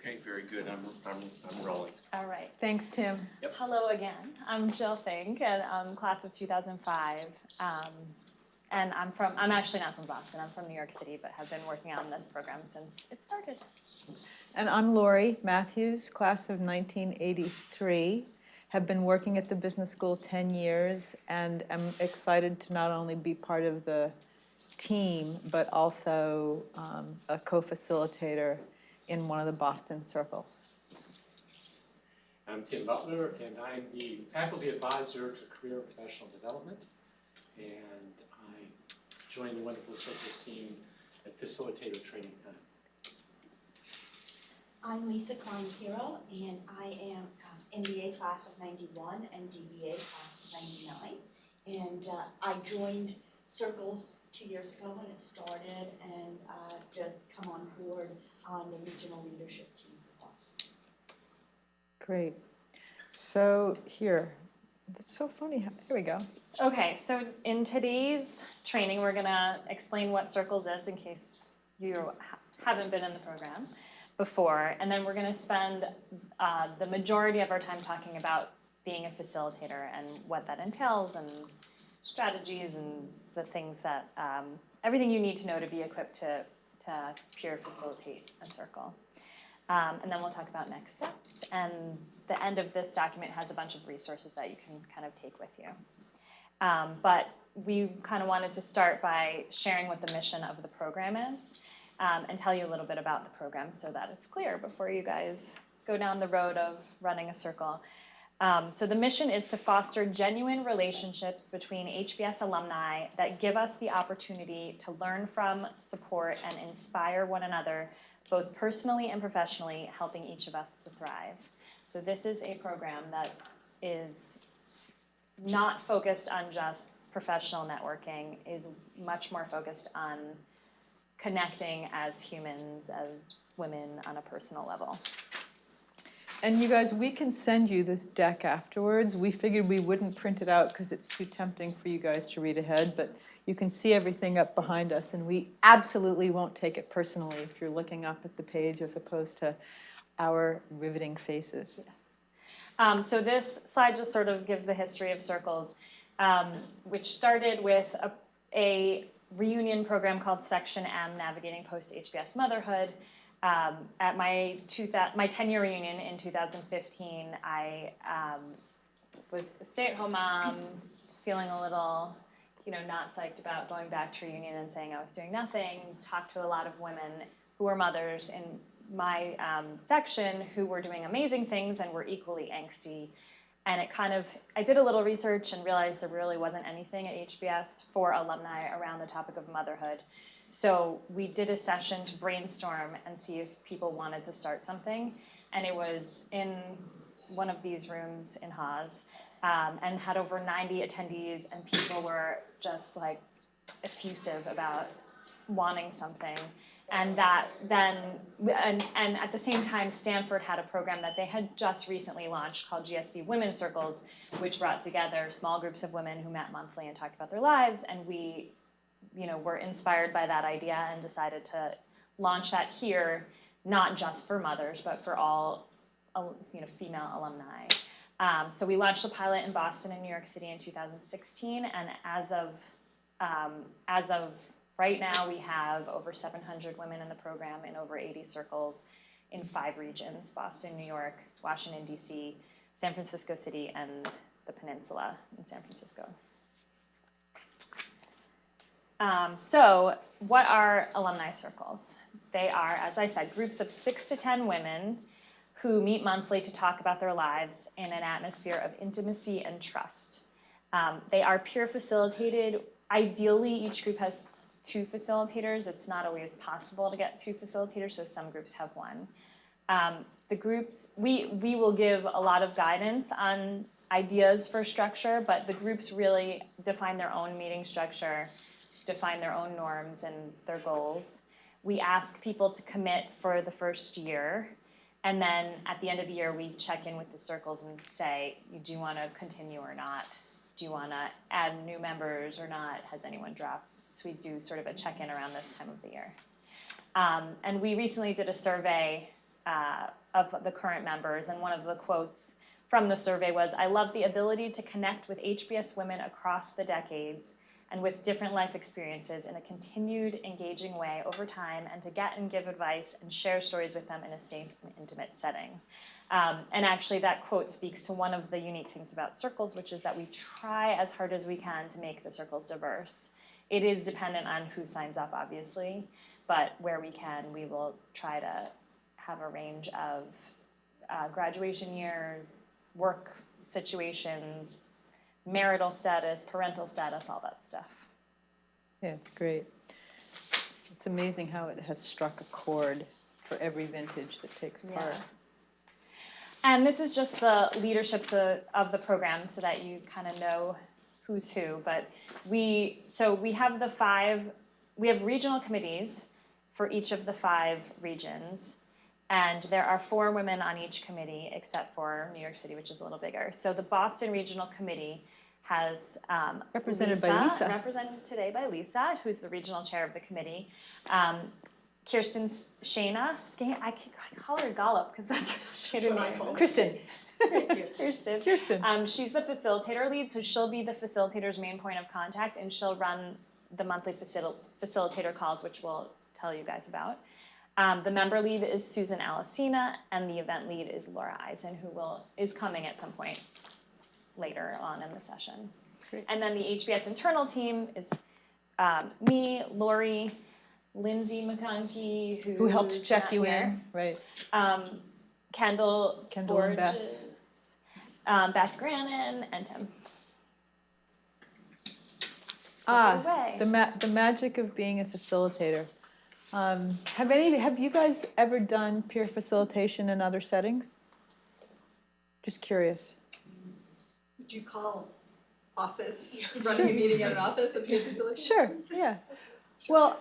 Okay, very good. I'm rolling. All right. Thanks, Tim. Yep. Hello again. I'm Jill Fink, and I'm class of 2005. And I'm actually not from Boston. I'm from New York City, but have been working on this program since it started. And I'm Lori Matthews, class of 1983. Have been working at the business school 10 years and am excited to not only be part of the team, but also a co-facilitator in one of the Boston circles. I'm Tim Butler, and I'm the faculty advisor to career and professional development. And I joined the Wonderful Circles team at facilitator training time. I'm Lisa Klein-Hero, and I am MBA class of 91 and DBA class of 99. And I joined Circles 2 years ago when it started, and to come on board on the regional leadership team for Boston. Great. So here, that's so funny. Here we go. Okay, so in today's training, we're going to explain what Circles is in case you haven't been in the program before. And then we're going to spend the majority of our time talking about being a facilitator and what that entails and strategies and the things that, everything you need to know to be equipped to peer facilitate a circle. And then we'll talk about next steps. And the end of this document has a bunch of resources that you can kind of take with you. But we kind of wanted to start by sharing what the mission of the program is and tell you a little bit about the program so that it's clear before you guys go down the road of running a circle. So the mission is to foster genuine relationships between HBS alumni that give us the opportunity to learn from, support, and inspire one another, both personally and professionally, helping each of us to thrive. So this is a program that is not focused on just professional networking, is much more focused on connecting as humans, as women on a personal level. And you guys, we can send you this deck afterwards. We figured we wouldn't print it out because it's too tempting for you guys to read ahead, but you can see everything up behind us, and we absolutely won't take it personally if you're looking up at the page as opposed to our riveting faces. Yes. So this slide just sort of gives the history of Circles, which started with a reunion program called Section M, Navigating Post-HBS Motherhood. At my 10-year reunion in 2015, I was a stay-at-home mom, was feeling a little, not psyched about going back to reunion and saying I was doing nothing. Talked to a lot of women who were mothers in my section who were doing amazing things and were equally angsty. And I did a little research and realized there really wasn't anything at HBS for alumni around the topic of motherhood. So we did a session to brainstorm and see if people wanted to start something. And it was in one of these rooms in Haas and had over 90 attendees, and people were just like effusive about wanting something. And that then, and at the same time, Stanford had a program that they had just recently launched called GSB Women's Circles, which brought together small groups of women who met monthly and talked about their lives. And we were inspired by that idea and decided to launch that here, not just for mothers, but for all, female alumni. So we launched the pilot in Boston and New York City in 2016, and as of right now, we have over 700 women in the program in over 80 circles in 5 regions: Boston, New York, Washington, D.C., San Francisco City, and the Peninsula in San Francisco. So what are alumni circles? They are, as I said, groups of 6 to 10 women who meet monthly to talk about their lives in an atmosphere of intimacy and trust. They are peer facilitated. Ideally, each group has 2 facilitators. It's not always possible to get 2 facilitators, so some groups have 1. The groups, we will give a lot of guidance on ideas for structure, but the groups really define their own meeting structure, define their own norms and their goals. We ask people to commit for the first year, and then at the end of the year, we check in with the circles and say, do you want to continue or not? Do you want to add new members or not? Has anyone dropped? So we do sort of a check-in around this time of the year. And we recently did a survey the current members. And one of the quotes from the survey was, "I love the ability to connect with HBS women across the decades and with different life experiences in a continued, engaging way over time, and to get and give advice and share stories with them in a safe and intimate setting." And actually that quote speaks to one of the unique things about circles, which is that we try as hard as we can to make the circles diverse. It is dependent on who signs up, obviously, but where we can, we will try to have a range of graduation years, work situations, marital status, parental status, all that stuff. Yeah, it's great. It's amazing how it has struck a chord for every vintage that takes part. And this is just the leaderships of the program so that you kind of know who's who. But we have regional committees for each of the 5 regions. And there are 4 women on each committee except for New York City, which is a little bigger. So the Boston Regional Committee has Represented by Lisa. represented today by Lisa, who's the regional chair of the committee. Kirsten Shana, I call her Gollop because that's her name. Kristen. Kirsten. She's the facilitator lead, so she'll be the facilitator's main point of contact, and she'll run the monthly facilitator calls, which we'll tell you guys about. The member lead is Susan Alesina, and the event lead is Laura Eisen, who is coming at some point later on in the session. Great. And then the HBS internal team is me, Lori, Lindsay McConkey, Who helped check you in, right? Kendall and Beth. Borges, Beth Grannon, and Tim. Away. The magic of being a facilitator. Have you guys ever done peer facilitation in other settings? Just curious. Would you call office, running a meeting at an office, a peer facility? Sure, yeah. Well,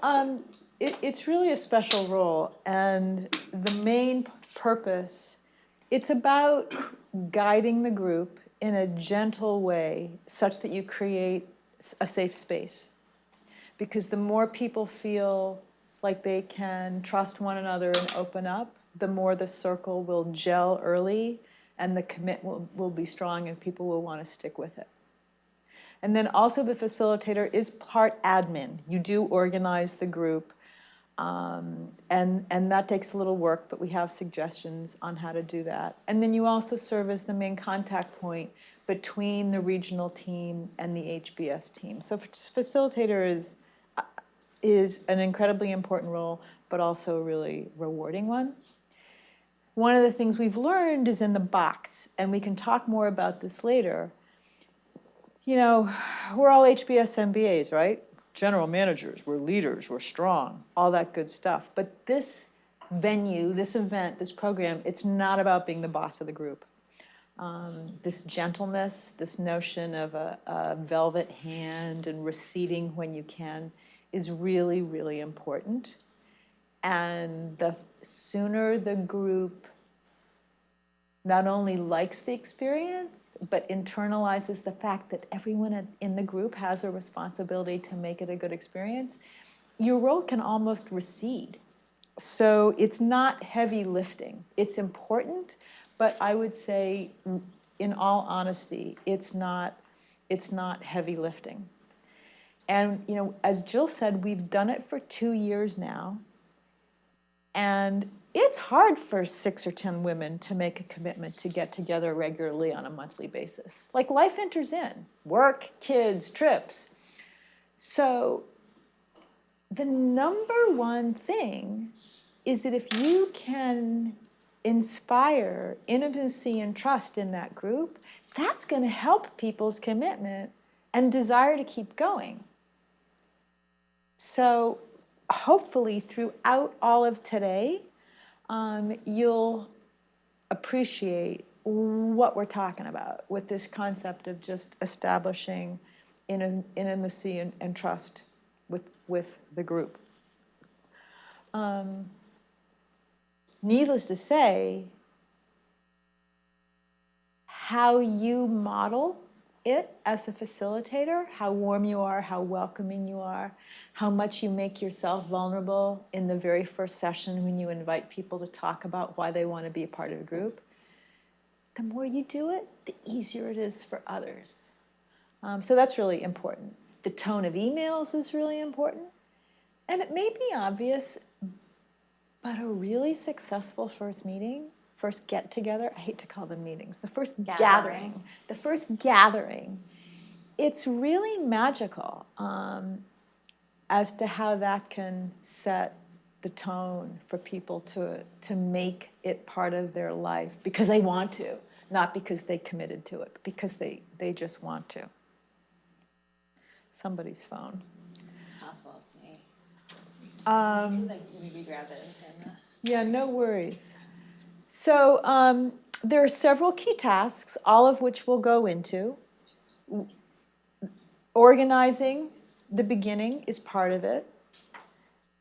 it's really a special role, and the main purpose, it's about guiding the group in a gentle way such that you create a safe space. Because the more people feel like they can trust one another and open up, the more the circle will gel early and the commitment will be strong and people will want to stick with it. And then also the facilitator is part admin. You do organize the group, and that takes a little work, but we have suggestions on how to do that. And then you also serve as the main contact point between the regional team and the HBS team. So facilitator is an incredibly important role, but also a really rewarding one. One of the things we've learned is in the box, and we can talk more about this later. You know, we're all HBS MBAs, right? General managers, we're leaders, we're strong, all that good stuff. But this venue, this event, this program, it's not about being the boss of the group. This gentleness, this notion of a velvet hand and receding when you can is really, really important. And the sooner the group not only likes the experience, but internalizes the fact that everyone in the group has a responsibility to make it a good experience, your role can almost recede. So it's not heavy lifting. It's important, but I would say, in all honesty, it's not heavy lifting. And you know, as Jill said, we've done it for 2 years now, and it's hard for 6 or 10 women to make a commitment to get together regularly on a monthly basis. Like, life enters in, work, kids, trips. So the number one thing is that if you can inspire intimacy and trust in that group, that's going to help people's commitment and desire to keep going. So hopefully throughout all of today, you'll appreciate what we're talking about with this concept of just establishing intimacy and trust with the group. Needless to say, how you model it as a facilitator, how warm you are, how welcoming you are, how much you make yourself vulnerable in the very first session when you invite people to talk about why they want to be a part of a group, the more you do it, the easier it is for others. So that's really important. The tone of emails is really important. And it may be obvious, but a really successful first meeting, first get together, I hate to call them meetings, the first gathering, it's really magical as to how that can set the tone for people to make it part of their life because they want to, not because they committed to it, but because they just want to. Somebody's phone. It's possible, it's me. Um, Maybe grab it and Yeah, no worries. So there are several key tasks, all of which we'll go into. Organizing the beginning is part of it.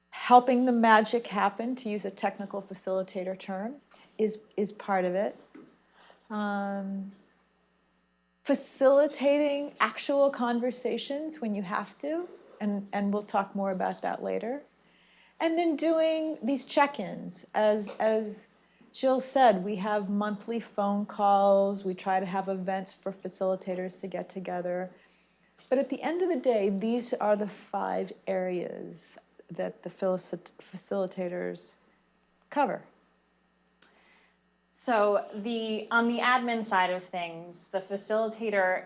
Helping the magic happen, to use a technical facilitator term, is part of it. Facilitating actual conversations when you have to, and we'll talk more about that later. And then doing these check-ins. As Jill said, we have monthly phone calls. We try to have events for facilitators to get together. But at the end of the day, these are the 5 areas that the facilitators cover. So on the admin side of things, the facilitator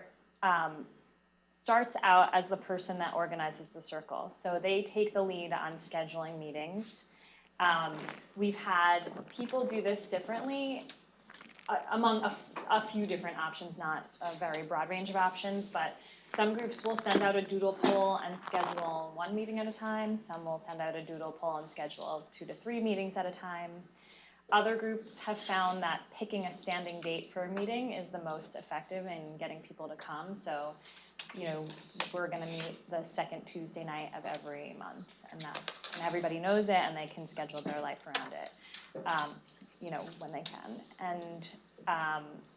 starts out as the person that organizes the circle. So they take the lead on scheduling meetings. We've had people do this differently among a few different options, not a very broad range of options, but some groups will send out a doodle poll and schedule 1 meeting at a time. Some will send out a doodle poll and schedule 2 to 3 meetings at a time. Other groups have found that picking a standing date for a meeting is the most effective in getting people to come. So, we're gonna meet the second Tuesday night of every month, and everybody knows it, and they can schedule their life around it, when they can. And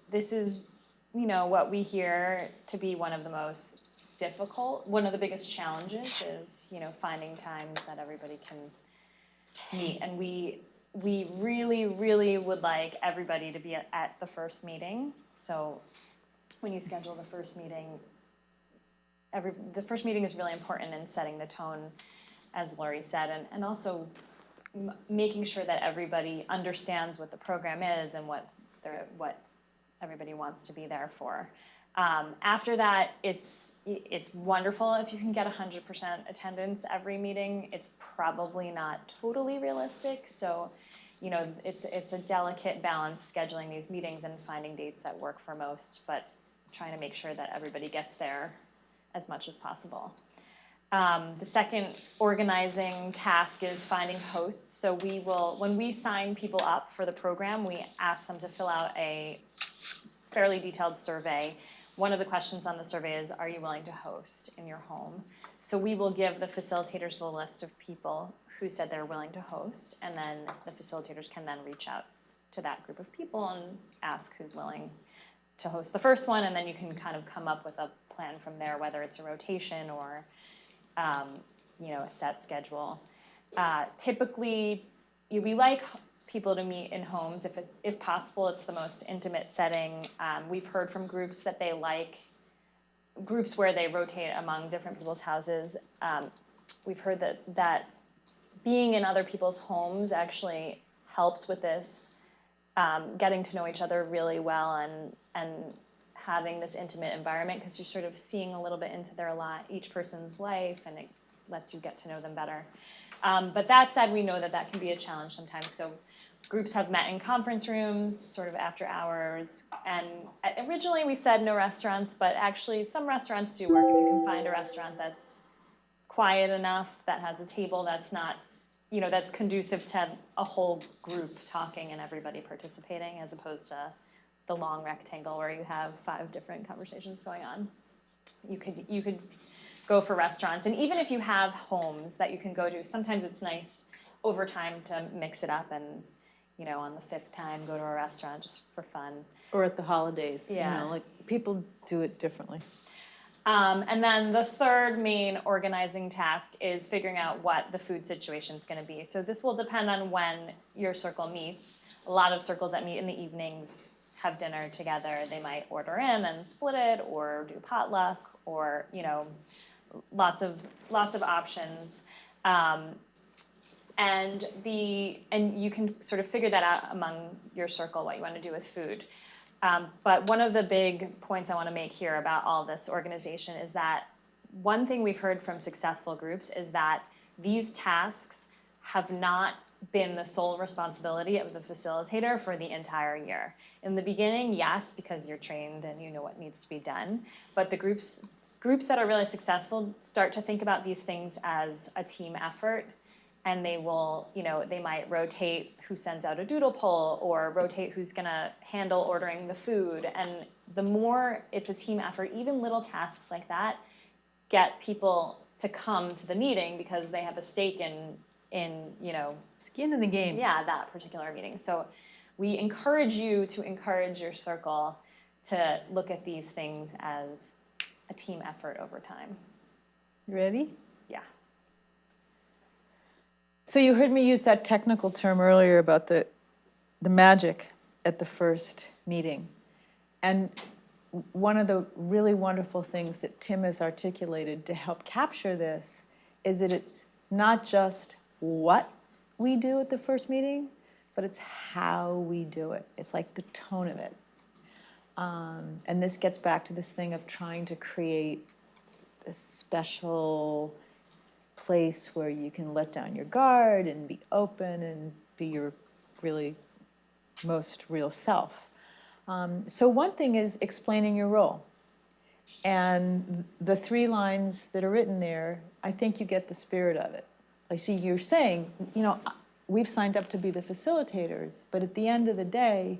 this is, what we hear to be one of the most difficult, one of the biggest challenges is, finding times that everybody can meet. And we really, really would like everybody to be at the first meeting. So when you schedule the first meeting, the first meeting is really important in setting the tone, as Lori said, and also making sure that everybody understands what the program is and what everybody wants to be there for. After that, it's wonderful if you can get 100% attendance every meeting. It's probably not totally realistic, so it's a delicate balance scheduling these meetings and finding dates that work for most, but trying to make sure that everybody gets there as much as possible. The second organizing task is finding hosts. So when we sign people up for the program, we ask them to fill out a fairly detailed survey. One of the questions on the survey is, are you willing to host in your home? So we will give the facilitators the list of people who said they're willing to host, and then the facilitators can then reach out to that group of people and ask who's willing to host the first one, and then you can kind of come up with a plan from there, whether it's a rotation or a set schedule. Typically, we like people to meet in homes. If possible, it's the most intimate setting. We've heard from groups that they like groups where they rotate among different people's houses. We've heard that being in other people's homes actually helps with this, getting to know each other really well and having this intimate environment, because you're sort of seeing a little bit into each person's life, and it lets you get to know them better. But that said, we know that can be a challenge sometimes. So groups have met in conference rooms, sort of after hours. And originally we said no restaurants, but actually some restaurants do work if you can find a restaurant that's quiet enough, that has a table that's not, that's conducive to a whole group talking and everybody participating, as opposed to the long rectangle where you have 5 different conversations going on. You could go for restaurants, and even if you have homes that you can go to, sometimes it's nice over time to mix it up and on the 5th time, go to a restaurant just for fun. Or at the holidays, Yeah. like people do it differently. And then the third main organizing task is figuring out what the food situation is going to be. So this will depend on when your circle meets. A lot of circles that meet in the evenings have dinner together. They might order in and split it, or do potluck, or lots of options. And you can sort of figure that out among your circle, what you want to do with food. But one of the big points I want to make here about all this organization is that one thing we've heard from successful groups is that these tasks have not been the sole responsibility of the facilitator for the entire year. In the beginning, yes, because you're trained and you know what needs to be done, but the groups that are really successful start to think about these things as a team effort, and they will, they might rotate who sends out a doodle poll, or rotate who's gonna handle ordering the food. And the more it's a team effort, even little tasks like that get people to come to the meeting because they have a stake in Skin in the game. yeah, that particular meeting. So we encourage you to encourage your circle to look at these things as a team effort over time. You ready? Yeah. So you heard me use that technical term earlier about the magic at the first meeting. And one of the really wonderful things that Tim has articulated to help capture this is that it's not just what we do at the first meeting, but it's how we do it. It's like the tone of it. And this gets back to this thing of trying to create this special place where you can let down your guard and be open and be your really most real self. So one thing is explaining your role. And the 3 lines that are written there, I think you get the spirit of it. Like, see, you're saying, we've signed up to be the facilitators, but at the end of the day,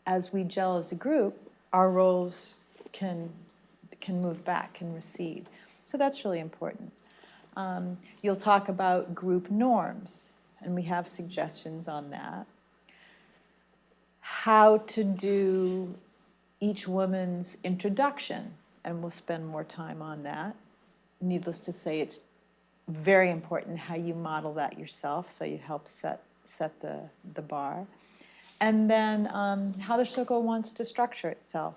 as we gel as a group, our roles can move back, can recede. So that's really important. You'll talk about group norms, and we have suggestions on that. How to do each woman's introduction, and we'll spend more time on that. Needless to say, it's very important how you model that yourself, so you help set the bar. And then how the circle wants to structure itself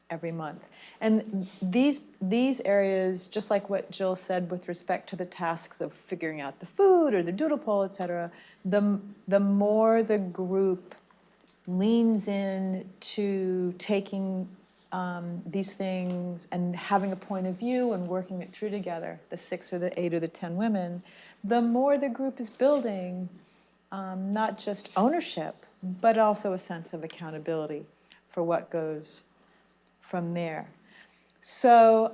every month. And these areas, just like what Jill said with respect to the tasks of figuring out the food or the doodle poll, et cetera, the more the group leans in to taking these things and having a point of view and working it through together, the 6 or the 8 or the 10 women, the more the group is building not just ownership, but also a sense of accountability for what goes from there. So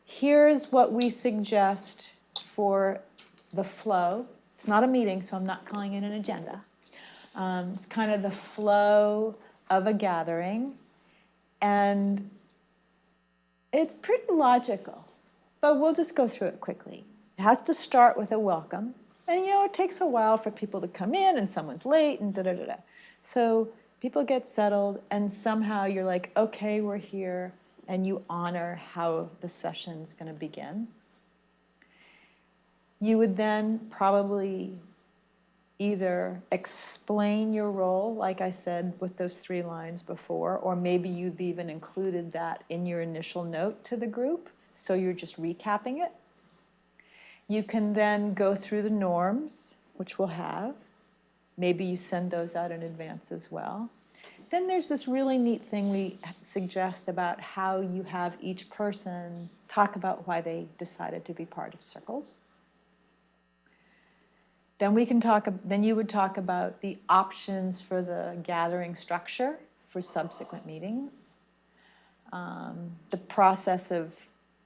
here's what we suggest for the flow. It's not a meeting, so I'm not calling it an agenda. It's kind of the flow of a gathering. And it's pretty logical, but we'll just go through it quickly. It has to start with a welcome. And it takes a while for people to come in, and someone's late, and da-da-da-da. So people get settled, and somehow you're like, okay, we're here, and you honor how the session's going to begin. You would then probably either explain your role, like I said, with those 3 lines before, or maybe you've even included that in your initial note to the group, so you're just recapping it. You can then go through the norms, which we'll have. Maybe you send those out in advance as well. Then there's this really neat thing we suggest about how you have each person talk about why they decided to be part of circles. Then you would talk about the options for the gathering structure for subsequent meetings. The process of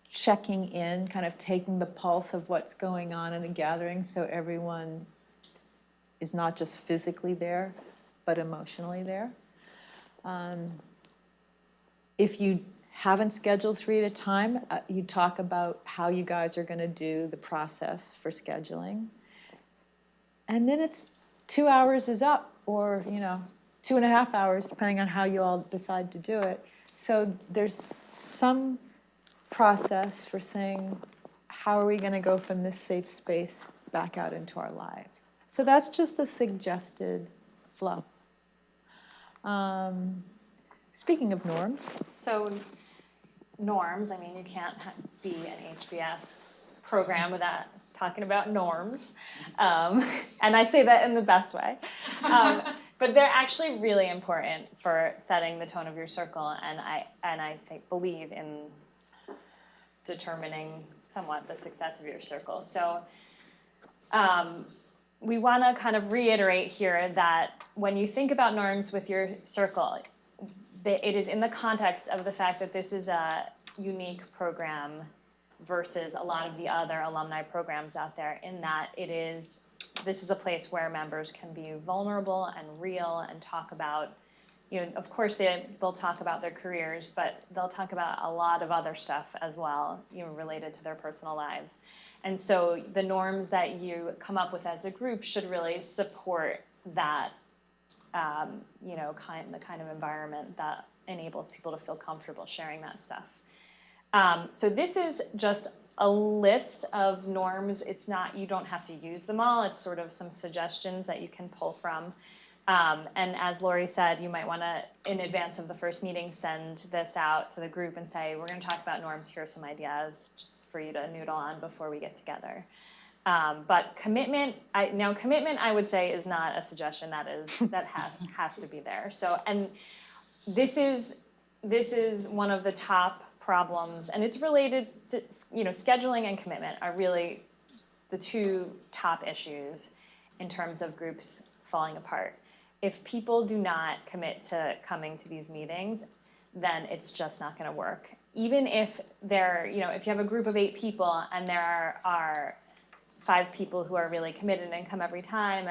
checking in, kind of taking the pulse of what's going on in a gathering so everyone is not just physically there, but emotionally there. If you haven't scheduled 3 at a time, you talk about how you guys are going to do the process for scheduling. And then it's 2 hours is up, or, 2.5 hours, depending on how you all decide to do it. So there's some process for saying, how are we going to go from this safe space back out into our lives? So that's just a suggested flow. Speaking of norms, So norms, I mean, you can't be an HBS program without talking about norms. And I say that in the best way. But they're actually really important for setting the tone of your circle, and I believe in determining somewhat the success of your circle. So we want to kind of reiterate here that when you think about norms with your circle, it is in the context of the fact that this is a unique program versus a lot of the other alumni programs out there, in that this is a place where members can be vulnerable and real and talk about, of course they'll talk about their careers, but they'll talk about a lot of other stuff as well, related to their personal lives. And so the norms that you come up with as a group should really support that, the kind of environment that enables people to feel comfortable sharing that stuff. So this is just a list of norms. It's not, you don't have to use them all. It's sort of some suggestions that you can pull from. And as Lori said, you might want to, in advance of the first meeting, send this out to the group and say, we're going to talk about norms. Here are some ideas just for you to noodle on before we get together. But commitment, I would say, is not a suggestion that has to be there. So, and this is one of the top problems, and it's related to, scheduling and commitment are really the two top issues in terms of groups falling apart. If people do not commit to coming to these meetings, then it's just not going to work. Even if if you have a group of 8 people and there are 5 people who are really committed and come every time,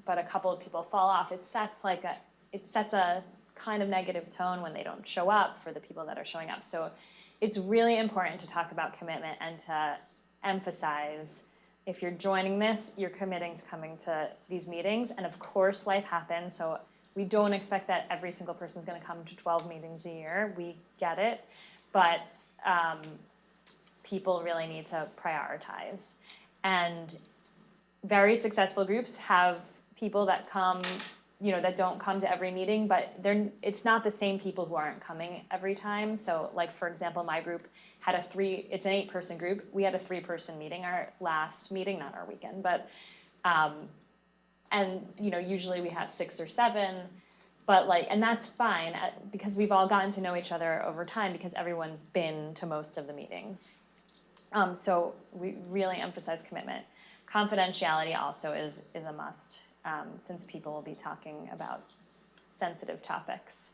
but a couple of people fall off, it sets a kind of negative tone when they don't show up for the people that are showing up. So it's really important to talk about commitment and to emphasize, if you're joining this, you're committing to coming to these meetings. And of course, life happens, so we don't expect that every single person is going to come to 12 meetings a year. We get it, but people really need to prioritize. And very successful groups have people that come, that don't come to every meeting, but it's not the same people who aren't coming every time. So, like, for example, my group had it's an 8-person group. We had a 3-person meeting, our last meeting, not our weekend, but, and, usually we have 6 or 7, but and that's fine, because we've all gotten to know each other over time, because everyone's been to most of the meetings. So we really emphasize commitment. Confidentiality also is a must, since people will be talking about sensitive topics.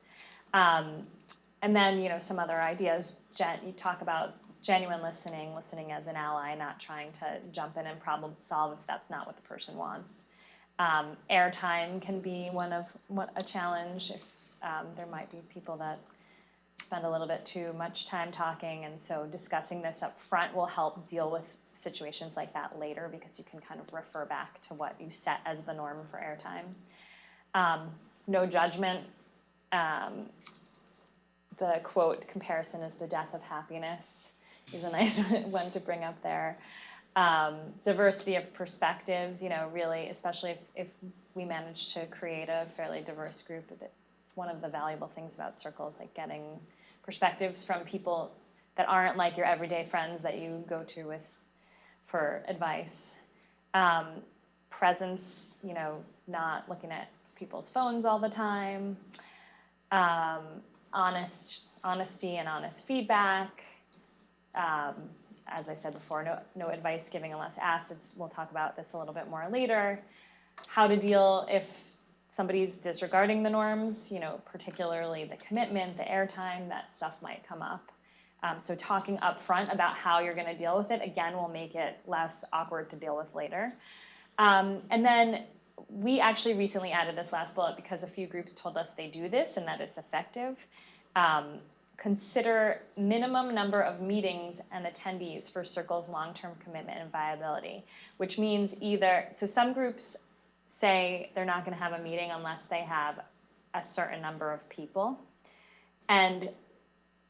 And then, some other ideas. You talk about genuine listening as an ally, not trying to jump in and problem solve if that's not what the person wants. Airtime can be a challenge. If there might be people that spend a little bit too much time talking, and so discussing this up front will help deal with situations like that later, because you can kind of refer back to what you set as the norm for airtime. No judgment. The quote, "Comparison is the death of happiness," is a nice one to bring up there. Diversity of perspectives, really, especially if we manage to create a fairly diverse group, it's one of the valuable things about circles, like getting perspectives from people that aren't like your everyday friends that you go to for advice. Presence, not looking at people's phones all the time. Honesty and honest feedback. As I said before, no advice giving unless asked. We'll talk about this a little bit more later. How to deal if somebody's disregarding the norms, particularly the commitment, the airtime, that stuff might come up. So talking up front about how you're going to deal with it, again, will make it less awkward to deal with later. And then we actually recently added this last bullet because a few groups told us they do this and that it's effective. Consider minimum number of meetings and attendees for Circle's long-term commitment and viability, which means so some groups say they're not gonna have a meeting unless they have a certain number of people. And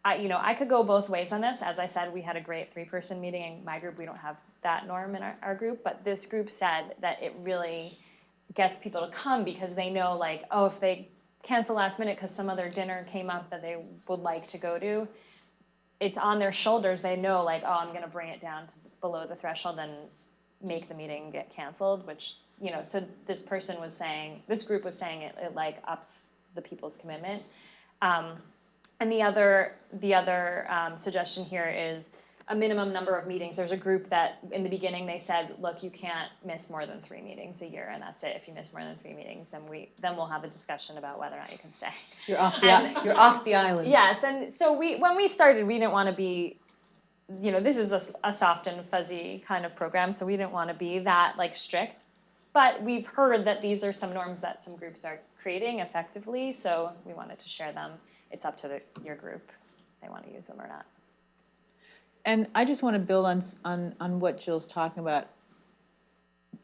I could go both ways on this. As I said, we had a great 3-person meeting in my group. We don't have that norm in our group, but this group said that it really gets people to come because they know, like, oh, if they cancel last minute because some other dinner came up that they would like to go to, it's on their shoulders. They know, like, oh, I'm gonna bring it down to below the threshold and make the meeting get canceled, which, so this group was saying it like ups the people's commitment. And the other suggestion here is a minimum number of meetings. There's a group that in the beginning they said, look, you can't miss more than 3 meetings a year, and that's it. If you miss more than 3 meetings, then we'll have a discussion about whether or not you can stay. You're off the island. Yes, and so when we started, we didn't want to be, this is a soft and fuzzy kind of program, so we didn't want to be that like strict. But we've heard that these are some norms that some groups are creating effectively, so we wanted to share them. It's up to your group if they want to use them or not. And I just want to build on what Jill's talking about.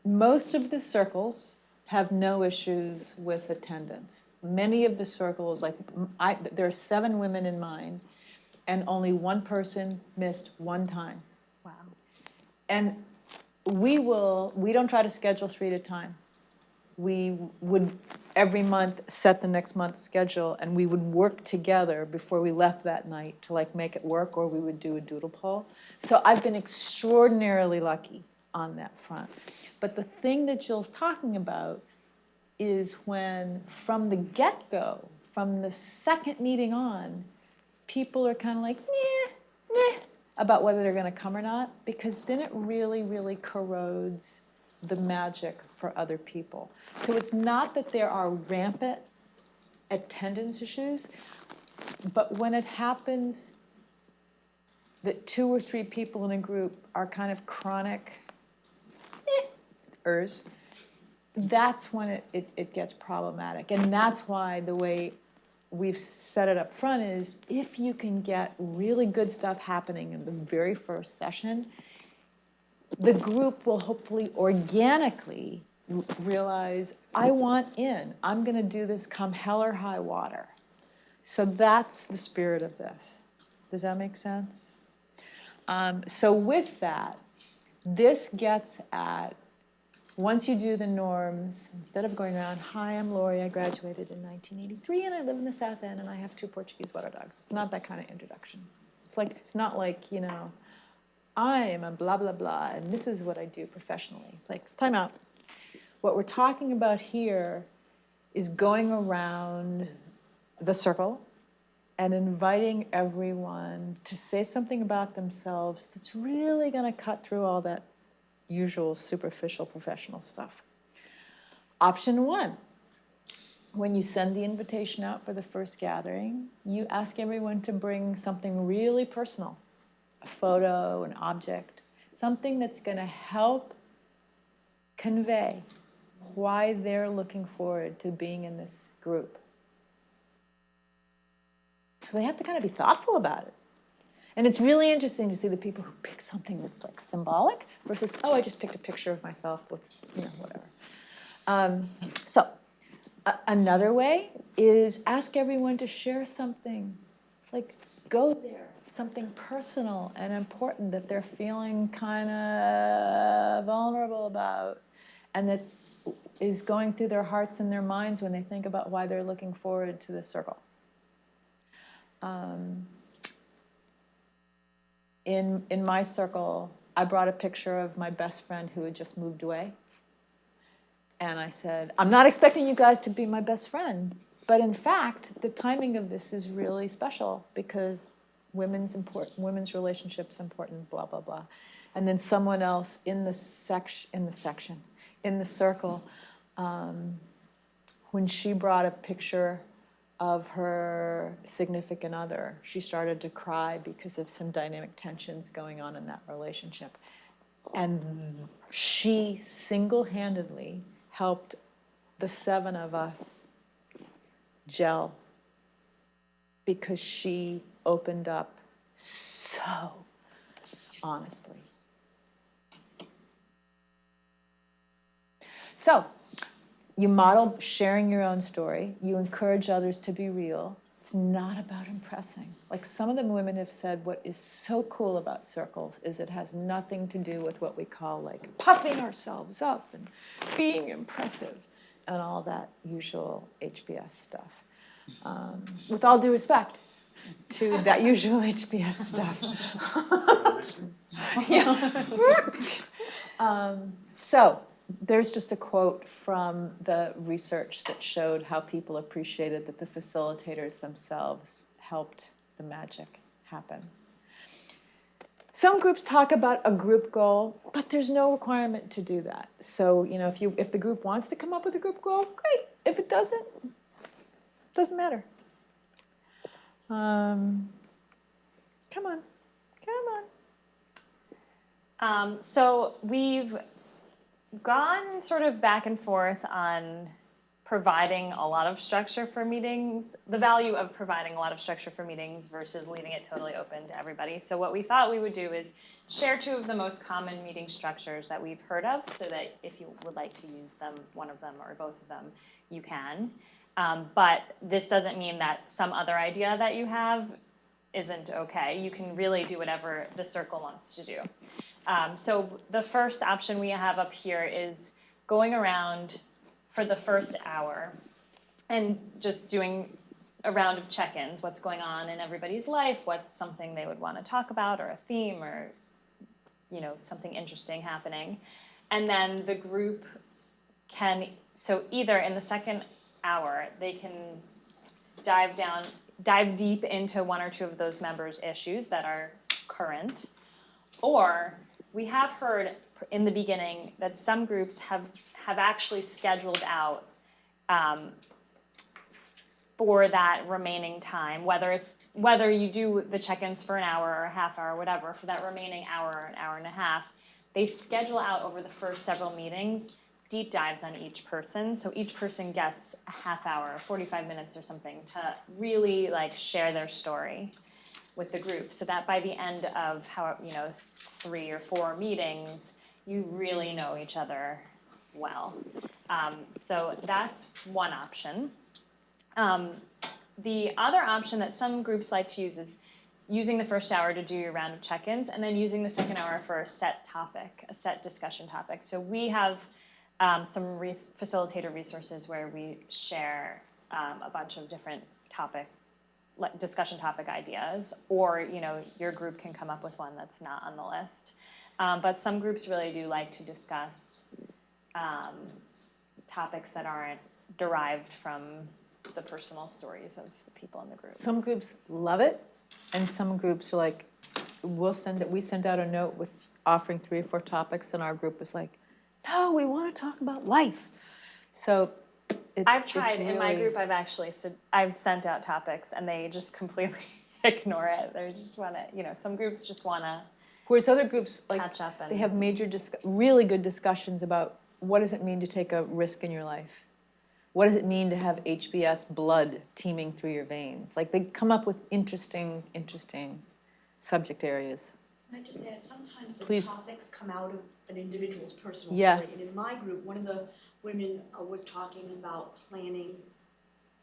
Most of the circles have no issues with attendance. Many of the circles, there are 7 women in mine, and only 1 person missed 1 time. Wow. And we don't try to schedule 3 at a time. We would every month set the next month's schedule, and we would work together before we left that night to make it work, or we would do a doodle poll. So I've been extraordinarily lucky on that front. But the thing that Jill's talking about is when, from the get-go, from the second meeting on, people are kind of like, meh, about whether they're going to come or not, because then it really, really corrodes the magic for other people. So it's not that there are rampant attendance issues, but when it happens that 2 or 3 people in a group are kind of chronic that's when it gets problematic. And that's why the way we've set it up front is if you can get really good stuff happening in the very first session, the group will hopefully organically realize, I want in. I'm going to do this come hell or high water. So that's the spirit of this. Does that make sense? So with that, this gets at, once you do the norms, instead of going around, hi, I'm Lori, I graduated in 1983, and I live in the South End, and I have 2 Portuguese water dogs. It's not that kind of introduction. It's not like, I am a blah, blah, blah, and this is what I do professionally. It's like, time out. What we're talking about here is going around the circle and inviting everyone to say something about themselves that's really going to cut through all that usual superficial professional stuff. Option 1, when you send the invitation out for the first gathering, you ask everyone to bring something really personal. A photo, an object, something that's going to help convey why they're looking forward to being in this group. So they have to kind of be thoughtful about it. And it's really interesting to see the people who pick something that's symbolic versus, oh, I just picked a picture of myself with, whatever. Another way is ask everyone to share something, go there. Something personal and important that they're feeling kind of vulnerable about, and that is going through their hearts and their minds when they think about why they're looking forward to this circle. In my circle, I brought a picture of my best friend who had just moved away. And I said, I'm not expecting you guys to be my best friend, but in fact, the timing of this is really special because women's relationships important, blah, blah, blah. And then someone else in the circle, when she brought a picture of her significant other, she started to cry because of some dynamic tensions going on in that relationship. And she single-handedly helped the 7 of us gel because she opened up so honestly. So You model sharing your own story. You encourage others to be real. It's not about impressing. Like some of the women have said, what is so cool about circles is it has nothing to do with what we call like puffing ourselves up and being impressive and all that usual HBS stuff. With all due respect to that usual HBS stuff. Yeah. So there's just a quote from the research that showed how people appreciated that the facilitators themselves helped the magic happen. Some groups talk about a group goal, but there's no requirement to do that. So, you know, if the group wants to come up with a group goal, great. If it doesn't matter. Come on. So we've gone sort of back and forth on providing a lot of structure for meetings, the value of providing a lot of structure for meetings versus leaving it totally open to everybody. So what we thought we would do is share two of the most common meeting structures that we've heard of, so that if you would like to use them, one of them or both of them, you can. But this doesn't mean that some other idea that you have isn't okay. You can really do whatever the circle wants to do. So the first option we have up here is going around for the first hour and just doing a round of check-ins. What's going on in everybody's life? What's something they would want to talk about, or a theme, or you know, something interesting happening. And then the group can, so either in the second hour, they can dive deep into one or two of those members' issues that are current, or we have heard in the beginning that some groups have actually scheduled out for that remaining time, whether you do the check-ins for an hour or a half hour, whatever, for that remaining hour or an hour and a half, they schedule out over the first several meetings deep dives on each person. So each person gets a half hour, 45 minutes or something to really like share their story with the group, so that by the end of 3 or 4 meetings, you really know each other well. So that's one option. The other option that some groups like to use is using the first hour to do your round of check-ins, and then using the second hour for a set topic, a set discussion topic. So we have some facilitator resources where we share a bunch of different discussion topic ideas, or your group can come up with one that's not on the list. But some groups really do like to discuss topics that aren't derived from the personal stories of the people in the group. Some groups love it, and some groups are like, we send out a note with offering 3 or 4 topics, and our group is like, no, we want to talk about life. So I've tried in my group. I've sent out topics, and they just completely ignore it. They just want to, some groups just want to. Whereas other groups, like, catch up and they have really good discussions about what does it mean to take a risk in your life? What does it mean to have HBS blood teeming through your veins? Like, they come up with interesting subject areas. Can I just add, sometimes the Please. topics come out of an individual's personal Yes. story. And in my group, one of the women was talking about planning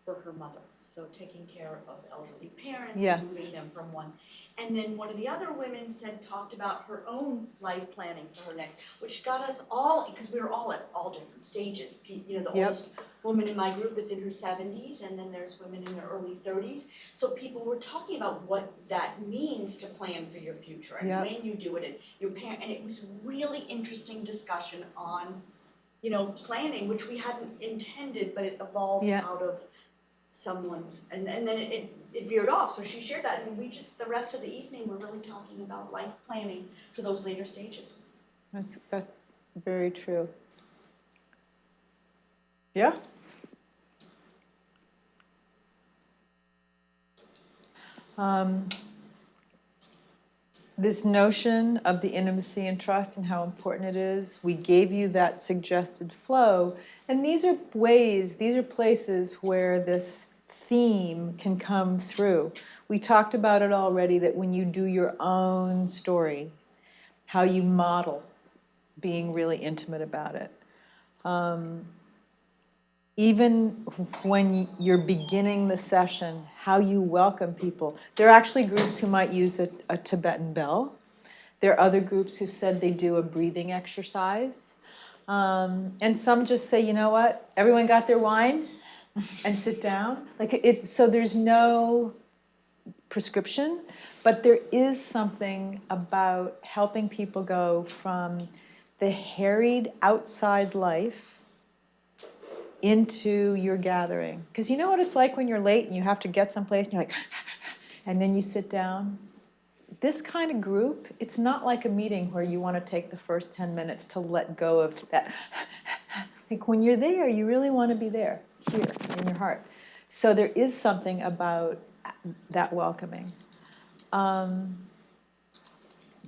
for her mother. So taking care of elderly parents, Yes. and moving them from one. And then one of the other women talked about her own life planning for her next, which got us all, because we were all at all different stages. The Yep. oldest woman in my group is in her 70s, and then there's women in their early 30s. So people were talking about what that means to plan for your future, and Yep. when you do it, and your parent, and it was really interesting discussion on, planning, which we hadn't intended, but it evolved Yeah. out of someone's, and then it veered off, so she shared that, and the rest of the evening, we're really talking about life planning for those later stages. That's very true. Yeah? This notion of the intimacy and trust and how important it is, we gave you that suggested flow, and these are places where this theme can come through. We talked about it already, that when you do your own story, how you model being really intimate about it. even when you're beginning the session, how you welcome people. There are actually groups who might use a Tibetan bell. There are other groups who've said they do a breathing exercise. And some just say, you know what, everyone got their wine and sit down. So there's no prescription, but there is something about helping people go from the harried outside life into your gathering. Because you know what it's like when you're late and you have to get someplace and you're like, and then you sit down. This kind of group, it's not like a meeting where you want to take the first 10 minutes to let go of that. Like when you're there, you really want to be there, here, in your heart. So there is something about that welcoming.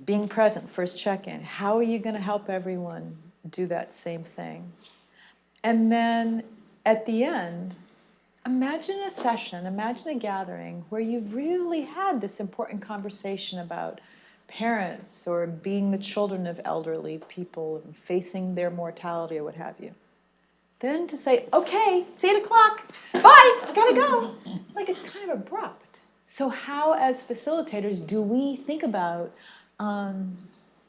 Being present, first check-in. How are you going to help everyone do that same thing? And then at the end, imagine a session, imagine a gathering where you've really had this important conversation about parents or being the children of elderly people and facing their mortality or what have you. Then to say, okay, it's 8 o'clock, bye, gotta go. Like it's kind of abrupt. So how as facilitators do we think about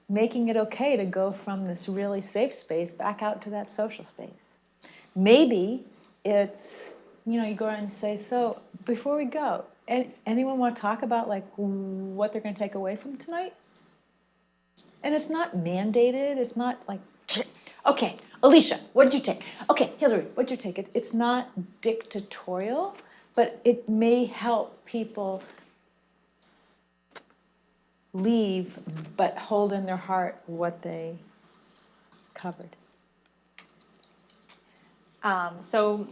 making it okay to go from this really safe space back out to that social space? Maybe it's, you go around and say, so before we go, anyone want to talk about like what they're going to take away from tonight? And it's not mandated. It's not like, okay, Alicia, what did you take? Okay, Hillary, what did you take? It's not dictatorial, but it may help people leave, but hold in their heart what they covered. So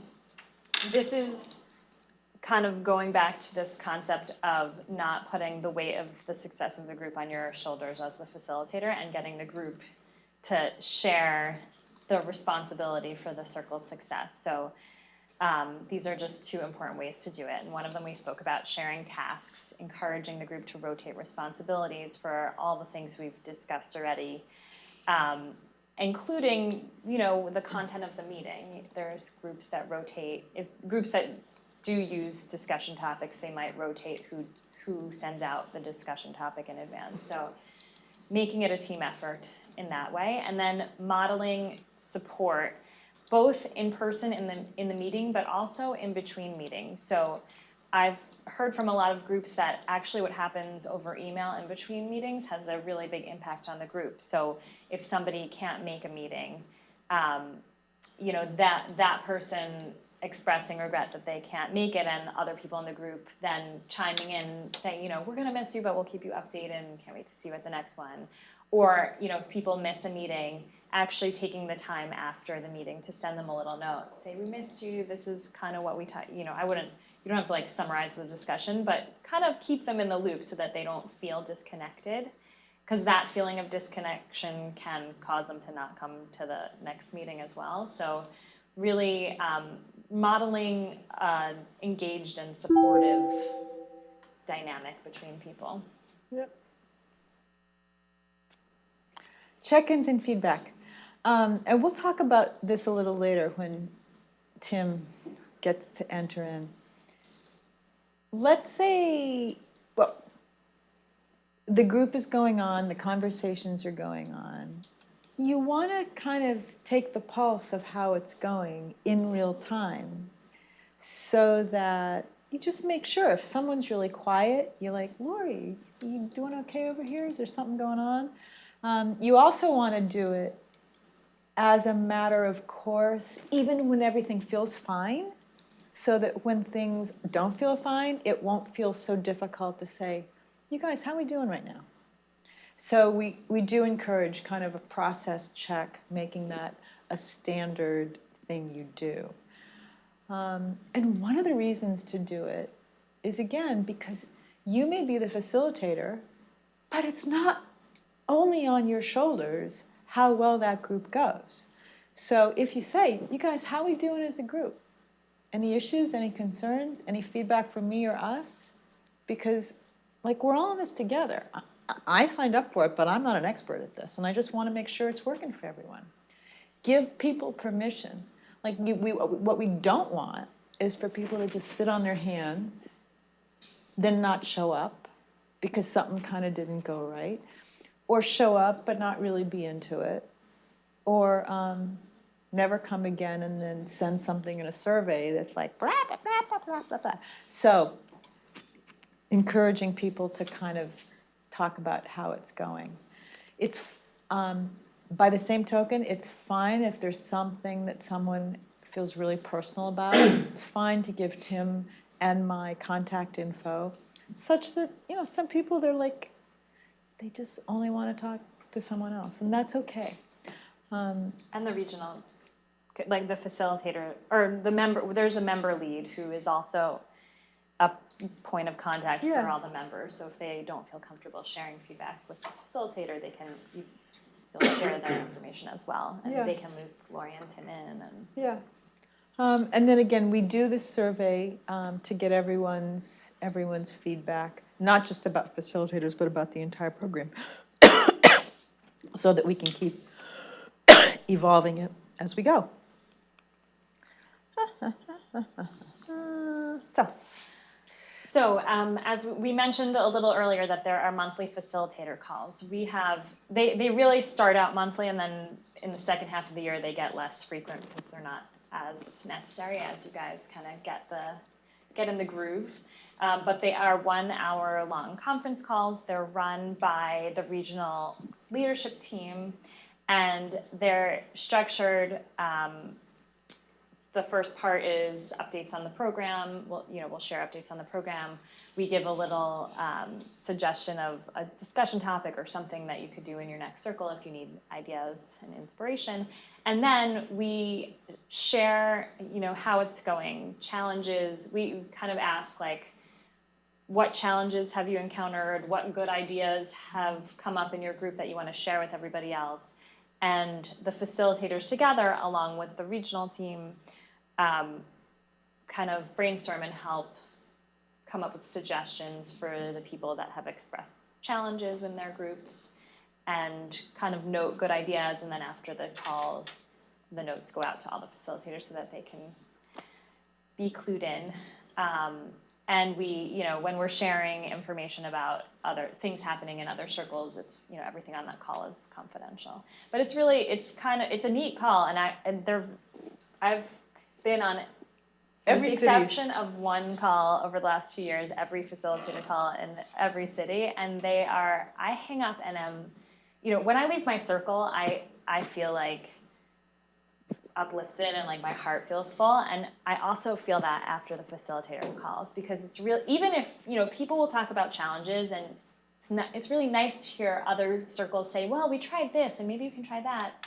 this is kind of going back to this concept of not putting the weight of the success of the group on your shoulders as the facilitator and getting the group to share the responsibility for the circle's success. So these are just two important ways to do it. And one of them we spoke about sharing tasks, encouraging the group to rotate responsibilities for all the things we've discussed already. Including, the content of the meeting. There's groups that rotate. If groups that do use discussion topics, they might rotate who sends out the discussion topic in advance. So making it a team effort in that way, and then modeling support, both in person in the meeting, but also in between meetings. So I've heard from a lot of groups that actually what happens over email in between meetings has a really big impact on the group. So if somebody can't make a meeting, that person expressing regret that they can't make it, and other people in the group then chiming in saying, we're gonna miss you, but we'll keep you updated and can't wait to see you at the next one. Or, if people miss a meeting, actually taking the time after the meeting to send them a little note, say, we missed you, this is kind of what we talked, you don't have to like summarize the discussion, but kind of keep them in the loop so that they don't feel disconnected, because that feeling of disconnection can cause them to not come to the next meeting as well. So really modeling engaged and supportive dynamic between people. Yep. Check-ins and feedback. And we'll talk about this a little later when Tim gets to enter in. Let's say, the group is going on, the conversations are going on. You want to kind of take the pulse of how it's going in real time so that you just make sure if someone's really quiet, you're like, Lori, you doing okay over here? Is there something going on? You also want to do it as a matter of course, even when everything feels fine, so that when things don't feel fine, it won't feel so difficult to say, you guys, how are we doing right now? So we do encourage kind of a process check, making that a standard thing you do. And one of the reasons to do it is, again, because you may be the facilitator, but it's not only on your shoulders how well that group goes. So if you say, you guys, how are we doing as a group? Any issues, any concerns, any feedback from me or us? Because we're all in this together. I signed up for it, but I'm not an expert at this, and I just want to make sure it's working for everyone. Give people permission. Like, what we don't want is for people to just sit on their hands, then not show up because something kind of didn't go right, or show up but not really be into it, or never come again and then send something in a survey that's like blah, blah, blah, blah, blah, blah, blah. So encouraging people to kind of talk about how it's going. It's, by the same token, it's fine if there's something that someone feels really personal about. It's fine to give Tim and my contact info, such that, some people, they're like, they just only want to talk to someone else, and that's okay. And the regional, like the facilitator, or the member, there's a member lead who is also a point of contact for Yeah. all the members. So if they don't feel comfortable sharing feedback with the facilitator, they'll share their information as well. And Yeah. they can loop Lori and Tim in. And Yeah. And then again, we do this survey to get everyone's feedback, not just about facilitators, but about the entire program, so that we can keep evolving it as we go. So, as we mentioned a little earlier, that there are monthly facilitator calls. They really start out monthly, and then in the second half of the year they get less frequent because they're not as necessary as you guys kind of get in the groove. But they are 1 hour long conference calls. They're run by the regional leadership team, and they're structured. The first part is updates on the program. We'll share updates on the program. We give a little suggestion of a discussion topic or something that you could do in your next circle if you need ideas and inspiration. And then we share, how it's going, challenges. We kind of ask, like, what challenges have you encountered? What good ideas have come up in your group that you want to share with everybody else? And the facilitators together, along with the regional team, kind of brainstorm and help come up with suggestions for the people that have expressed challenges in their groups, and kind of note good ideas. And then after the call, the notes go out to all the facilitators so that they can be clued in. And we, when we're sharing information about other things happening in other circles, it's, everything on that call is confidential. But it's a neat call, and I've been on, Every with the city's- exception of one call over the last 2 years, every facilitator call in every city, and I hang up and am, when I leave my circle, I feel like uplifted and like my heart feels full, and I also feel that after the facilitator calls, because it's real. Even if people will talk about challenges, and it's really nice to hear other circles say, well, we tried this and maybe you can try that,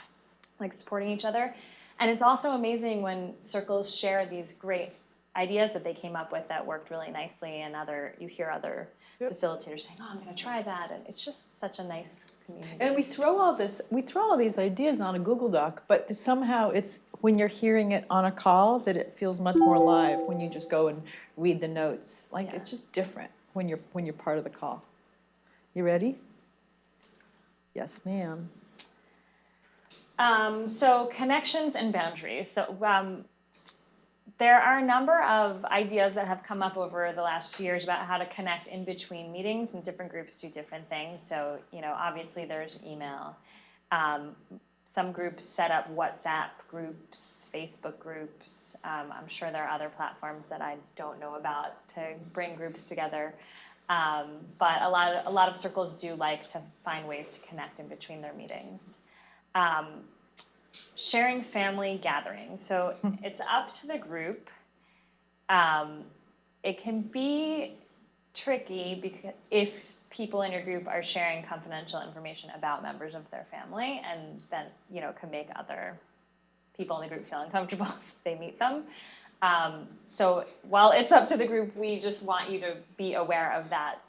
like supporting each other. And it's also amazing when circles share these great ideas that they came up with that worked really nicely, and you hear other facilitators saying, oh, I'm going to try that, and it's just such a nice community. And we throw all these ideas on a Google Doc, but somehow it's when you're hearing it on a call that it feels much more live when you just go and read the notes. Like, Yeah. it's just different when you're part of the call. You ready? Yes, ma'am. So connections and boundaries. So there are a number of ideas that have come up over the last 2 years about how to connect in between meetings, and different groups do different things. So, obviously there's email. Some groups set up WhatsApp groups, Facebook groups. I'm sure there are other platforms that I don't know about to bring groups together. But a lot of circles do like to find ways to connect in between their meetings. Sharing family gatherings. So it's up to the group. It can be tricky because if people in your group are sharing confidential information about members of their family, and then can make other people in the group feel uncomfortable if they meet them. So while it's up to the group, we just want you to be aware of that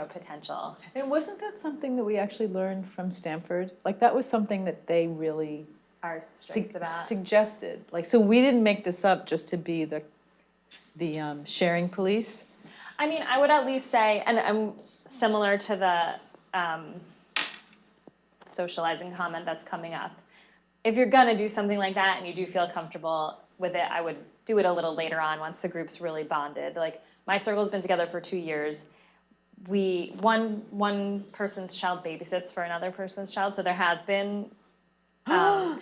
potential. And wasn't that something that we actually learned from Stanford? Like, that was something that they really Are strict about. suggested. Like, so we didn't make this up just to be the sharing police. I mean, I would at least say, and I'm similar to the socializing comment that's coming up, if you're gonna do something like that and you do feel comfortable with it, I would do it a little later on once the group's really bonded. Like, my circle's been together for 2 years. One person's child babysits for another person's child, so there has been, and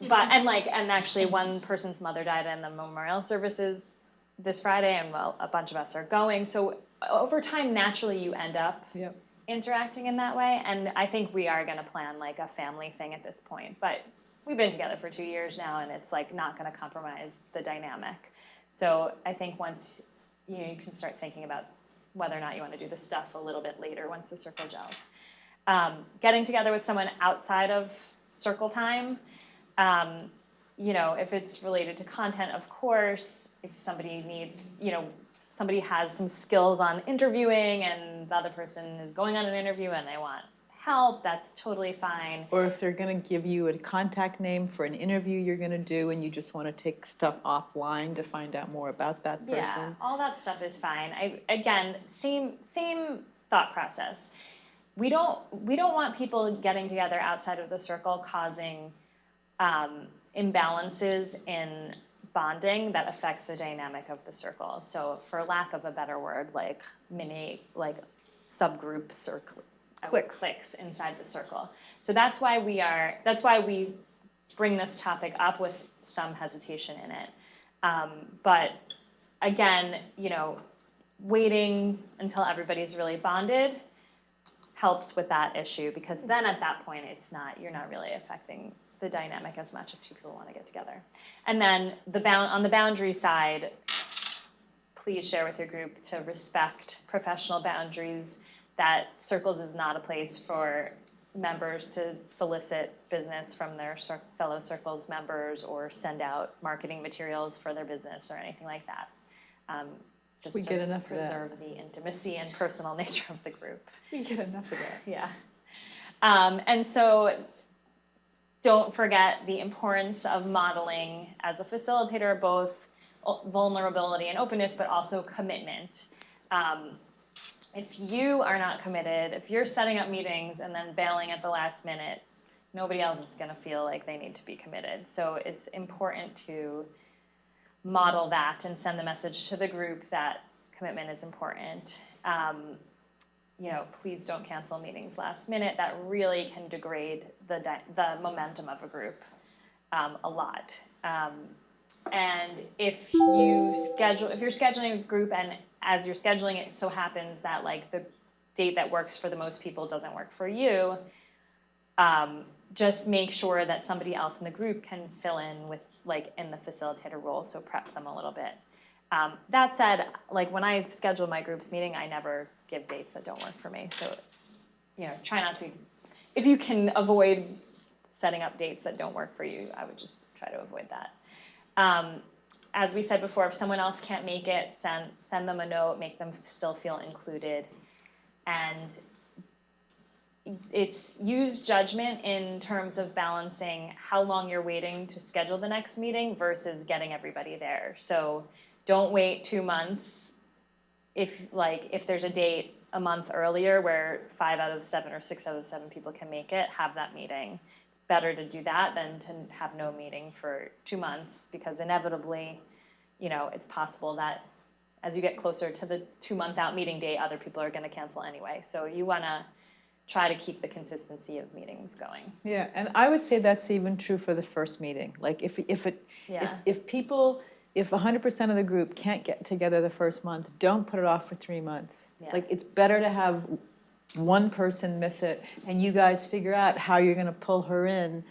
actually one person's mother died in the memorial services this Friday, and well, a bunch of us are going. So over time, naturally, you end up Yep. interacting in that way, and I think we are gonna plan like a family thing at this point, but we've been together for 2 years now, and it's like not gonna compromise the dynamic. So I think once, you can start thinking about whether or not you wanna do this stuff a little bit later, once the circle gels. Getting together with someone outside of circle time, if it's related to content, of course, if somebody needs, somebody has some skills on interviewing and the other person is going on an interview and they want help, that's totally fine. Or if they're gonna give you a contact name for an interview you're gonna do and you just wanna take stuff offline to find out more about that person. Yeah, all that stuff is fine. Again, same thought process. We don't want people getting together outside of the circle causing imbalances in bonding that affects the dynamic of the circle. So for lack of a better word, like mini, like subgroups or cliques inside the circle. So that's why we bring this topic up with some hesitation in it. But again, waiting until everybody's really bonded helps with that issue, because then at that point you're not really affecting the dynamic as much if two people want to get together. And then on the boundary side, please share with your group to respect professional boundaries, that circles is not a place for members to solicit business from their fellow circles members or send out marketing materials for their business or anything like that. Just We to get enough of that. preserve the intimacy and personal nature of the group. We get enough of that. Yeah. And so don't forget the importance of modeling as a facilitator, both vulnerability and openness, but also commitment. If you are not committed, if you're setting up meetings and then bailing at the last minute, nobody else is gonna feel like they need to be committed. So it's important to model that and send the message to the group that commitment is important. Please don't cancel meetings last minute. That really can degrade the momentum of a group a lot. And if you're scheduling a group and as you're scheduling it so happens that like the date that works for the most people doesn't work for you, just make sure that somebody else in the group can fill in with in the facilitator role, so prep them a little bit. That said, when I schedule my group's meeting, I never give dates that don't work for me. So, try not to, if you can avoid setting up dates that don't work for you, I would just try to avoid that. As we said before, if someone else can't make it, send them a note, make them still feel included. And use judgment in terms of balancing how long you're waiting to schedule the next meeting versus getting everybody there. So don't wait 2 months if there's a date a month earlier where 5 out of the 7 or 6 out of the 7 people can make it, have that meeting. It's better to do that than to have no meeting for 2 months, because inevitably, it's possible that as you get closer to the 2-month out meeting date, other people are gonna cancel anyway. So you wanna try to keep the consistency of meetings going. Yeah, and I would say that's even true for the first meeting. Like if 100% of the group can't get together the first month, don't put it off for 3 months. Yeah. Like it's better to have one person miss it and you guys figure out how you're gonna pull her in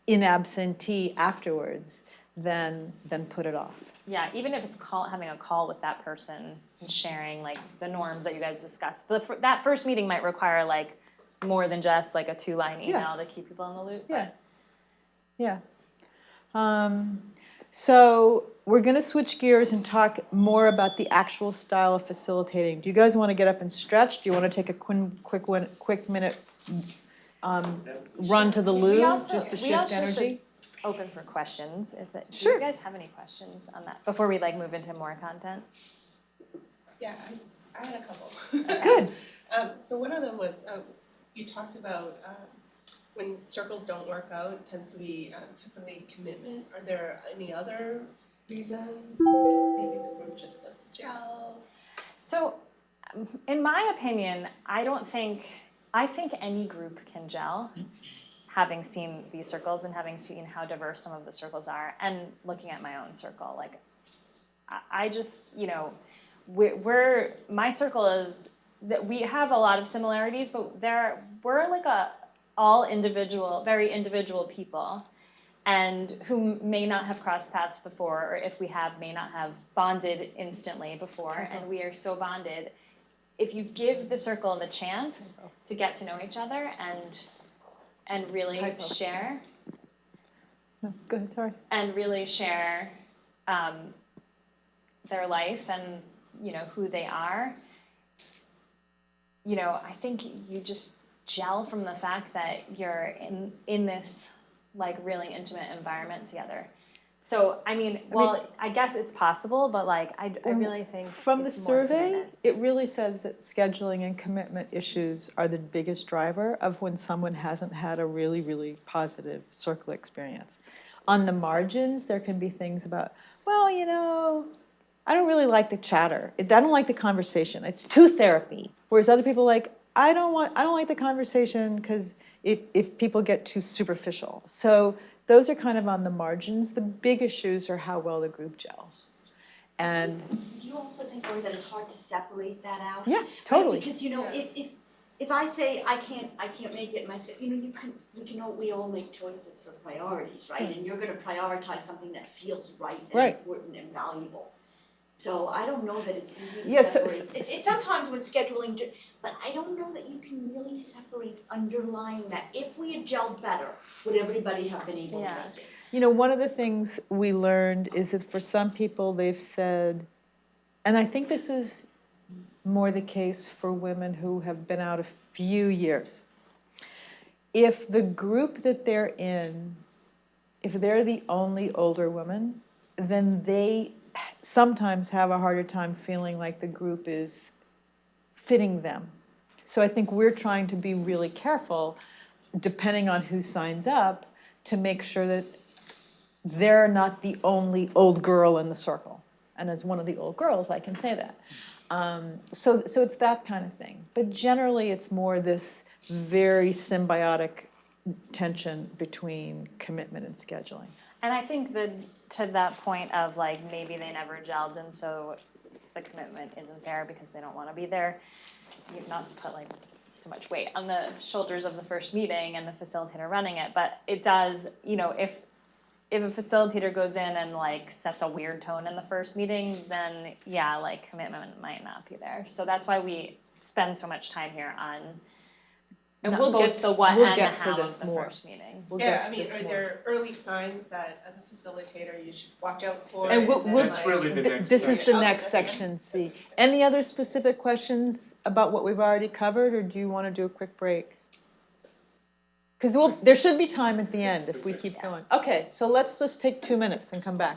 absentee afterwards than put it off. Yeah, even if it's having a call with that person and sharing the norms that you guys discussed. That first meeting might require more than just a 2-line email to keep people in the loop. Yeah. Yeah. So we're going to switch gears and talk more about the actual style of facilitating. Do you guys want to get up and stretch? Do you want to take a quick minute run to the loo just to shift energy? Open for questions. Do Sure. you guys have any questions on that before we move into more content? Yeah, I had a couple. Good. So one of them was, you talked about when circles don't work out, it tends to be typically commitment. Are there any other reasons? Maybe the group just doesn't gel. So, in my opinion, I think any group can gel, having seen these circles and having seen how diverse some of the circles are, and looking at my own circle. Like, I just, you know, my circle is that we have a lot of similarities, but we're like all individual, very individual people, and who may not have crossed paths before, or if we have, may not have bonded instantly before, and we are so bonded. If you give the circle the chance to get to know each other and really share, No, go ahead, sorry. and really share their life and, you know, who they are, you know, I think you just gel from the fact that you're in this like really intimate environment together. So, I mean, I guess it's possible, but like, I really think From the it's more survey, commitment. it really says that scheduling and commitment issues are the biggest driver of when someone hasn't had a really, really positive circle experience. On the margins, there can be things about, well, you know, I don't really like the chatter. I don't like the conversation. It's too therapy. Whereas other people are like, I don't like the conversation because if people get too superficial. So those are kind of on the margins. The big issues are how well the group gels. And Do you also think, Lori, that it's hard to separate that out? yeah, Right, totally. because, you know, if I say I can't make it myself, you know, we all make choices for priorities, right? And you're gonna prioritize something that feels right and Right. important and valuable. So I don't know that it's easy to Yes, separate. It's sometimes when scheduling, but I don't know that you can really separate underlying that. If we had gelled better, would everybody have been able to Yeah. make it? You know, one of the things we learned is that for some people, they've said, and I think this is more the case for women who have been out a few years. If the group that they're in, if they're the only older woman, then they sometimes have a harder time feeling like the group is fitting them. So I think we're trying to be really careful, depending on who signs up, to make sure that they're not the only old girl in the circle. And as one of the old girls, I can say that. So it's that kind of thing. But generally, it's more this very symbiotic tension between commitment and scheduling. And I think that to that point of like maybe they never gelled and so the commitment isn't there because they don't want to be there, not to put like so much weight on the shoulders of the first meeting and the facilitator running it, but it does, you know, if a facilitator goes in and like sets a weird tone in the first meeting, then yeah, like commitment might not be there. So that's why we spend so much time here on And we'll both get the what we'll and get the to how this of the more. first meeting. We'll Yeah, get I to mean, this are more. there early signs that as a facilitator you should watch out for? And we'll- then, we'll- That's really the next This is the section. next section, C. Any other specific questions about what we've already covered, or do you want to do a quick break? Because there should be time at the end if we keep going. Okay, so let's just take 2 minutes and come back.